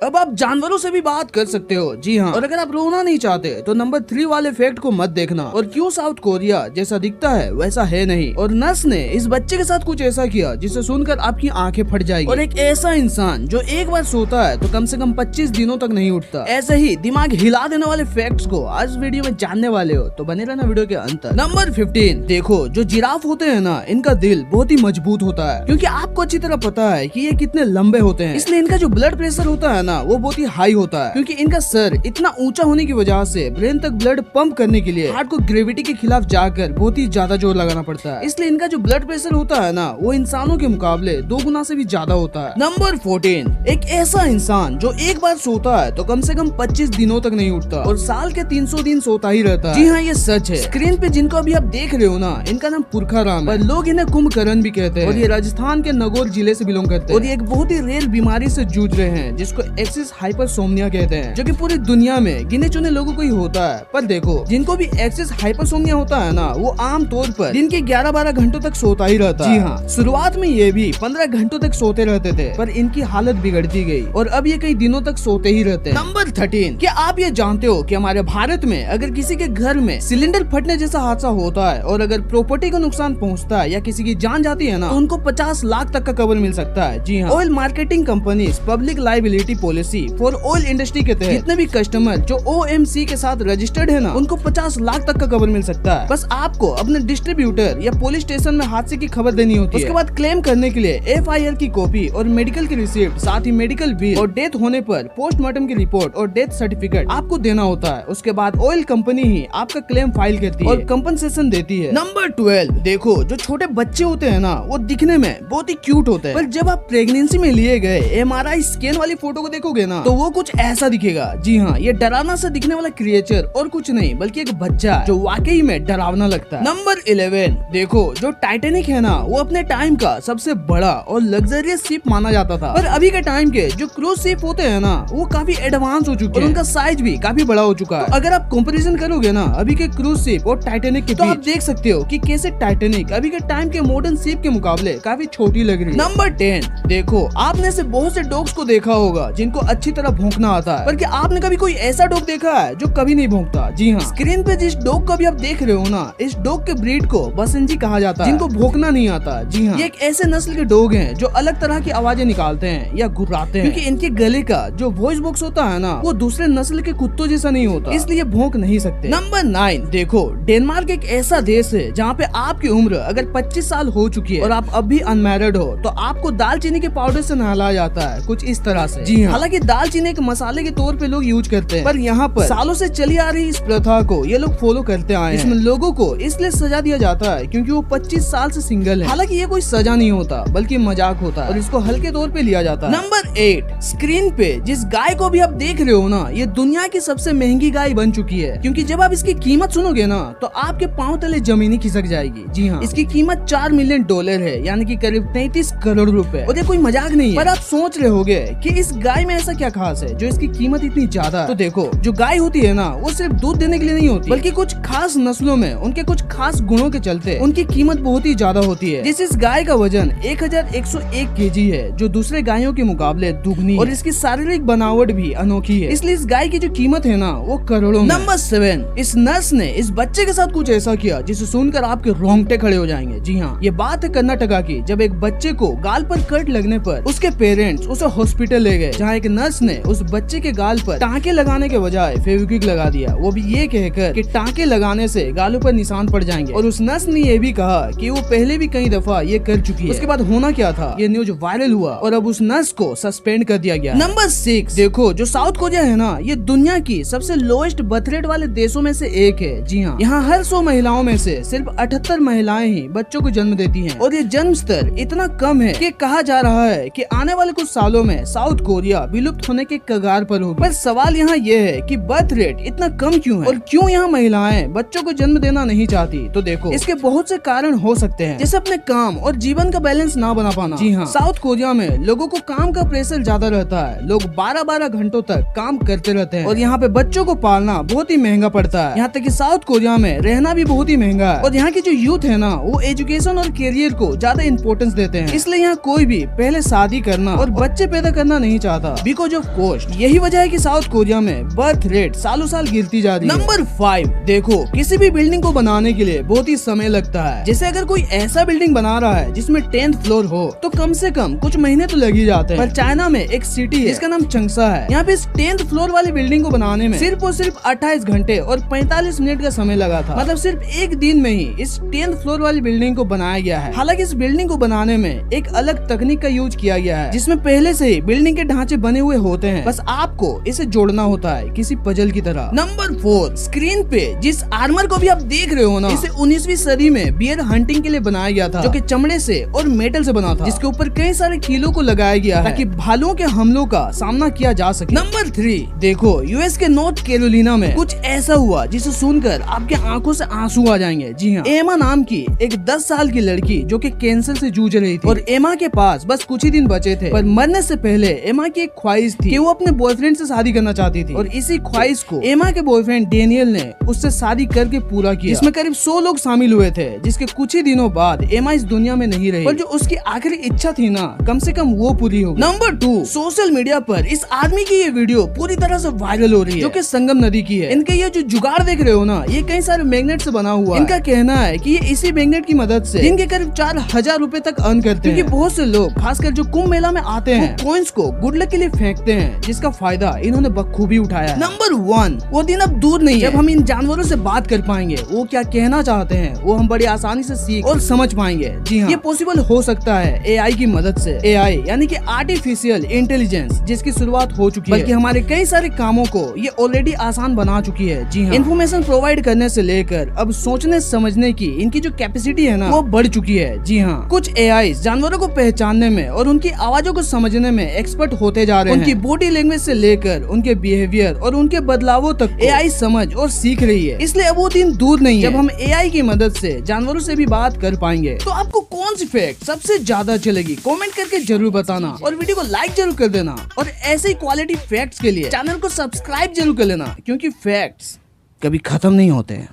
अब आप जानवरों से भी बात कर सकते हो, जी हाँ। और अगर आप रोना नहीं चाहते तो नंबर 3 वाले फैक्ट को मत देखना। और क्यों साउथ कोरिया जैसा दिखता है वैसा है नहीं। और नर्स ने इस बच्चे के साथ कुछ ऐसा किया जिसे सुनकर आपकी आंखें फट जाएगी। और एक ऐसा इंसान जो एक बार सोता है तो कम से कम 25 दिनों तक नहीं उठता। ऐसे ही दिमाग हिला देने वाले फैक्ट्स को आज वीडियो में जानने वाले हो, तो बने रहना वीडियो के अंत तक। नंबर 15, देखो जो जिराफ होते हैं ना, इनका दिल बहुत ही मजबूत होता है, क्योंकि आपको अच्छी तरह पता है कि ये कितने लंबे होते हैं। इसलिए इनका जो ब्लड प्रेशर होता है ना, वो बहुत ही हाई होता है, क्योंकि इनका सर इतना ऊंचा होने की वजह से ब्रेन तक ब्लड पंप करने के लिए हार्ट को ग्रेविटी के खिलाफ जाकर बहुत ही ज्यादा जोर लगाना पड़ता है। इसलिए इनका जो ब्लड प्रेशर होता है ना, वो इंसानों के मुकाबले 2 गुना से भी ज्यादा होता है। नंबर 14, एक ऐसा इंसान जो एक बार सोता है तो कम से कम 25 दिनों तक नहीं उठता और साल के 300 दिन सोता ही रहता है। जी हाँ, ये सच है। स्क्रीन पे जिनको अभी आप देख रहे हो ना, इनका नाम पुरखाराम है, लोग इन्हें कुंभकर्ण भी कहते हैं। और ये राजस्थान के नगौर जिले से बिलोंग करते हैं। और ये एक बहुत ही रेयर बीमारी से जूझ रहे हैं जिसको एक्सिस हाइपरसोमनिया कहते हैं, जो कि पूरी दुनिया में गिने चुने लोगों को ही होता है। पर देखो, जिनको भी एक्सिस हाइपरसोमनिया होता है ना, वो आम तौर पर दिन के 11-12 घंटों तक सोता ही रहता है। जी हाँ, शुरुआत में ये भी 15 घंटों तक सोते रहते थे, पर इनकी हालत बिगड़ती गई और अब ये कई दिनों तक सोते ही रहते हैं। नंबर 13, क्या आप ये जानते हो कि हमारे भारत में अगर किसी के घर में सिलेंडर फटने जैसा हादसा होता है और अगर प्रॉपर्टी को नुकसान पहुंचता है या किसी की जान जाती है ना, तो उनको 50 लाख तक का कवर मिल सकता है। जी हाँ, oil marketing companies public liability policy for oil industry के तहत जितने भी कस्टमर जो OMC के साथ रजिस्टर्ड है ना, उनको 50 लाख तक का कवर मिल सकता है। बस आपको अपने डिस्ट्रीब्यूटर या पुलिस स्टेशन में हादसे की खबर देनी होती है। उसके बाद क्लेम करने के लिए FIR की कॉपी और मेडिकल की रिसिप्ट, साथ ही मेडिकल बिल और डेथ होने पर पोस्टमार्टम की रिपोर्ट और डेथ सर्टिफिकेट आपको देना होता है। उसके बाद ऑयल कंपनी ही आपका क्लेम फाइल करती है और कंपनसेशन देती है। नंबर 12, देखो जो छोटे बच्चे होते हैं ना, वो दिखने में बहुत ही क्यूट होते हैं, पर जब आप प्रेगनेंसी में लिए गए MRI स्कैन वाली फोटो को देखोगे ना, तो वो कुछ ऐसा दिखेगा। जी हाँ, ये डरावना सा दिखने वाला क्रिएचर और कुछ नहीं बल्कि एक बच्चा जो वाकई में डरावना लगता है। नंबर 11, देखो जो टाइटैनिक है ना, वो अपने टाइम का सबसे बड़ा और लग्जरियस शिप माना जाता था, पर अभी के टाइम के जो क्रूज शिप होते हैं ना, वो काफी एडवांस हो चुके हैं और उनका साइज भी काफी बड़ा हो चुका है। तो अगर आप कंपैरिजन करोगे ना अभी के क्रूज शिप और टाइटैनिक के, तो आप देख सकते हो कि कैसे टाइटैनिक अभी के टाइम के मॉडर्न शिप के मुकाबले काफी छोटी लग रही है। नंबर 10, देखो आपने से बहुत से डॉग्स को देखा होगा जिनको अच्छी तरह भौंकना आता है, पर क्या आपने कभी कोई ऐसा डॉग देखा है जो कभी नहीं भौंकता? जी हाँ, स्क्रीन पे जिस डॉग को भी आप देख रहे हो ना, इस डॉग के ब्रीड को बसंजी कहा जाता है, जिनको भौंकना नहीं आता। जी हाँ, ये एक ऐसे नस्ल के डॉग हैं जो अलग तरह की आवाजें निकालते हैं या गुर्राते हैं, क्योंकि इनके गले का जो वॉइस बॉक्स होता है ना, वो दूसरे नस्ल के कुत्तों जैसा नहीं होता, इसलिए भौंक नहीं सकते। नंबर 9, देखो डेनमार्क एक ऐसा देश है जहाँ पे आपकी उम्र अगर 25 साल हो चुकी है और आप अब भी अनमैरिड हो, तो आपको दालचीनी के पाउडर से नहलाया जाता है, कुछ इस तरह से। जी हाँ, हालांकि दालचीनी एक मसाले के तौर पे लोग यूज करते हैं, पर यहाँ पर सालों से चली आ रही इस प्रथा को ये लोग फॉलो करते आए हैं। इसमें लोगों को इसलिए सजा दिया जाता है क्योंकि वो 25 साल से सिंगल है। हालांकि ये कोई सजा नहीं होता बल्कि मजाक होता है और इसको हल्के तौर पे लिया जाता है। नंबर 8, स्क्रीन पे जिस गाय को भी आप देख रहे हो ना, ये दुनिया की सबसे महंगी गाय बन चुकी है, क्योंकि जब आप इसकी कीमत सुनोगे ना, तो आपके पांव तले जमीन ही खिसक जाएगी। जी हाँ, इसकी कीमत $4 मिलियन है, यानी कि करीब 33 करोड़ रुपए। और ये कोई मजाक नहीं है। पर आप सोच रहे होगे कि इस गाय में ऐसा क्या खास है जो इसकी कीमत इतनी ज्यादा है? तो देखो, जो गाय होती है ना, वो सिर्फ दूध देने के लिए नहीं होती, बल्कि कुछ खास नस्लों में उनके कुछ खास गुणों के चलते उनकी कीमत बहुत ही ज्यादा होती है। जिस इस गाय का वजन 1101 kg है, जो दूसरे गायों के मुकाबले दुगनी, और इसकी शारीरिक बनावट भी अनोखी है, इसलिए इस गाय की जो कीमत है ना, वो करोड़ों में। नंबर 7, इस नर्स ने इस बच्चे के साथ कुछ ऐसा किया जिसे सुनकर आपके रोंगटे खड़े हो जाएंगे। जी हाँ, ये बात है कर्नाटका की, जब एक बच्चे को गाल पर कट लगने पर उसके पेरेंट्स उसे हॉस्पिटल ले गए, जहाँ एक नर्स ने उस बच्चे के गाल पर टाँके लगाने के बजाय फेविक्विक लगा दिया, वो भी ये कहकर कि टाँके लगाने से गालों पर निशान पड़ जाएंगे। और उस नर्स ने ये भी कहा कि वो पहले भी कई दफा ये कर चुकी है। उसके बाद होना क्या था, ये न्यूज वायरल हुआ और अब उस नर्स को सस्पेंड कर दिया गया। नंबर 6, देखो जो साउथ कोरिया है ना, ये दुनिया की सबसे लोएस्ट बर्थ रेट वाले देशों में से एक है। जी हाँ, यहाँ हर 100 महिलाओं में से सिर्फ 78 महिलाएं ही बच्चों को जन्म देती हैं, और ये जन्म स्तर इतना कम है कि कहा जा रहा है कि आने वाले कुछ सालों में साउथ कोरिया विलुप्त होने के कगार पर होगा। पर सवाल यहाँ ये है कि बर्थ रेट इतना कम क्यों है और क्यों यहाँ महिलाएं बच्चों को जन्म देना नहीं चाहती? तो देखो, इसके बहुत से कारण हो सकते हैं, जैसे अपने काम और जीवन का बैलेंस ना बना पाना। जी हाँ, साउथ कोरिया में लोगों को काम का प्रेशर ज्यादा रहता है, लोग 12-12 घंटों तक काम करते रहते हैं, और यहाँ पे बच्चों को पालना बहुत ही महंगा पड़ता है। यहाँ तक कि साउथ कोरिया में रहना भी बहुत ही महंगा है, और यहाँ की जो यूथ है ना, वो एजुकेशन और करियर को ज्यादा इंपॉर्टेंस देते हैं। इसलिए यहाँ कोई भी पहले शादी करना और बच्चे पैदा करना नहीं चाहता। था बिकॉज ऑफ कॉस्ट। यही वजह है कि साउथ कोरिया में बर्थ रेट सालों साल गिरती जा रही है। नंबर 5, देखो किसी भी बिल्डिंग को बनाने के लिए बहुत ही समय लगता है। जैसे अगर कोई ऐसा बिल्डिंग बना रहा है जिसमें 10th फ्लोर हो तो कम से कम कुछ महीने तो लग ही जाते हैं। पर चाइना में एक सिटी है जिसका नाम चंगसा है। यहाँ पे इस 10th फ्लोर वाली बिल्डिंग को बनाने में सिर्फ और सिर्फ 28 घंटे और 45 मिनट का समय लगा था। मतलब सिर्फ एक दिन में ही इस 10th फ्लोर वाली बिल्डिंग को बनाया गया है। हालांकि इस बिल्डिंग को बनाने में एक अलग तकनीक का यूज किया गया है जिसमें पहले से ही बिल्डिंग के ढांचे बने हुए होते हैं, बस आपको इसे जोड़ना होता है किसी पजल की तरह। नंबर 4, स्क्रीन पे जिस आर्मर को भी आप देख रहे हो ना, इसे 19वीं सदी में बियर हंटिंग के लिए बनाया गया था, जो कि चमड़े से और मेटल से बना था, जिसके ऊपर कई सारे कीलों को लगाया गया है ताकि भालुओं के हमलों का सामना किया जा सके। नंबर 3, देखो यूएस के नॉर्थ कैरोलिना में कुछ ऐसा हुआ जिसे सुनकर आपके आंखों से आंसू आ जाएंगे। जी हाँ, एमा नाम की एक 10 साल की लड़की जो कि कैंसर से जूझ रही थी और एमा के पास बस कुछ ही दिन बचे थे। पर मरने से पहले एमा की एक ख्वाहिश थी कि वो अपने बॉयफ्रेंड से शादी करना चाहती थी और इसी ख्वाहिश को एमा के बॉयफ्रेंड डेनियल ने उससे शादी करके पूरा किया। इसमें करीब 100 लोग शामिल हुए थे, जिसके कुछ ही दिनों बाद एमा इस दुनिया में नहीं रही, पर जो उसकी आखिरी इच्छा थी ना, कम से कम वो पूरी हो गई। नंबर 2, सोशल मीडिया पर इस आदमी की ये वीडियो पूरी तरह से वायरल हो रही है, जो कि संगम नदी की है। इनके ये जो जुगाड़ देख रहे हो ना, ये कई सारे मैग्नेट से बना हुआ है। इनका कहना है कि ये इसी मैग्नेट की मदद से दिन के करीब 4000 रुपए तक अर्न करते हैं, क्योंकि बहुत से लोग खासकर जो कुंभ मेला में आते हैं कॉइंस को गुड लक के लिए फेंकते हैं, जिसका फायदा इन्होंने बखूबी उठाया है। नंबर 1, वो दिन अब दूर नहीं है जब हम इन जानवरों से बात कर पाएंगे। वो क्या कहना चाहते हैं वो हम बड़ी आसानी से सीख और समझ पाएंगे। जी हाँ, ये पॉसिबल हो सकता है एआई की मदद से। एआई यानी कि आर्टिफिशियल इंटेलिजेंस, जिसकी शुरुआत हो चुकी है, बल्कि हमारे कई सारे कामों को ये ऑलरेडी आसान बना चुकी है। जी हाँ, इन्फॉर्मेशन प्रोवाइड करने से लेकर अब सोचने समझने की इनकी जो कैपेसिटी है ना, वो बढ़ चुकी है। जी हाँ, कुछ एआई जानवरों को पहचानने में और उनकी आवाजों को समझने में एक्सपर्ट होते जा रहे हैं। उनकी बॉडी लैंग्वेज से लेकर उनके बिहेवियर और उनके बदलावों तक एआई समझ और सीख रही है। इसलिए अब वो दिन दूर नहीं है जब हम एआई की मदद से जानवरों से भी बात कर पाएंगे। तो आपको कौन सी फैक्ट सबसे ज्यादा अच्छी लगी, कमेंट करके जरूर बताना और वीडियो को लाइक जरूर कर देना। और ऐसे ही क्वालिटी फैक्ट्स के लिए चैनल को सब्सक्राइब जरूर कर लेना, क्योंकि फैक्ट्स कभी खत्म नहीं होते हैं।